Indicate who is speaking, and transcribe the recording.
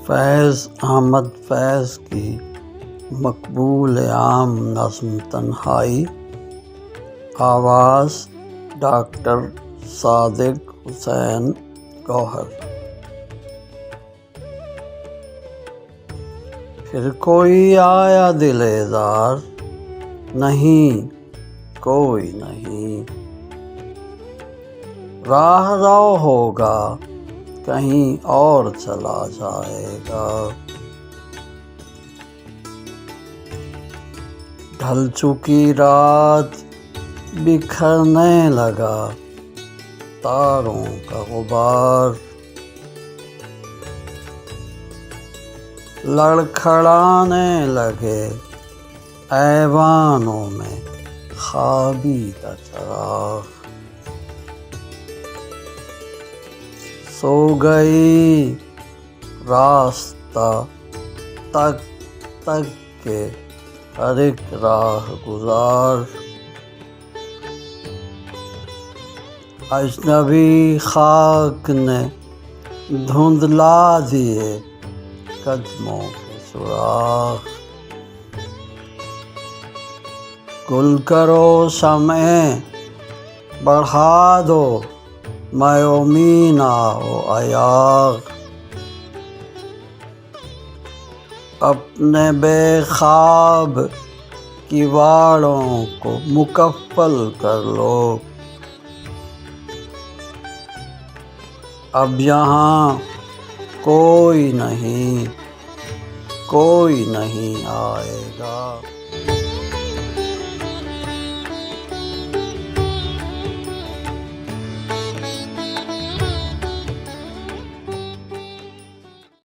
Speaker 1: فیض احمد فیض کی مقبول عام نظم تنہائی، آواز ڈاکٹر صادق حسین گوہر۔ پھر کوئی آیا دل دار، نہیں کوئی نہیں، راہ رو ہوگا کہیں اور چلا جائے گا۔ ڈھل چکی رات بکھرنے لگا تاروں کا غبار، لڑکھڑانے لگے ایوانوں میں خوابیدہ چراغ۔ سو گئی راستہ تک تک کے ہر ایک راہ گزار، اجنبی خاک نے دھندلا دیے قدموں کے سراغ۔ گل کرو شمعیں بڑھا دو M.A.O مینا و ایاغ، اپنے بے خواب کیواڑوں کو مکفل کر لو، اب یہاں کوئی نہیں آئے گا۔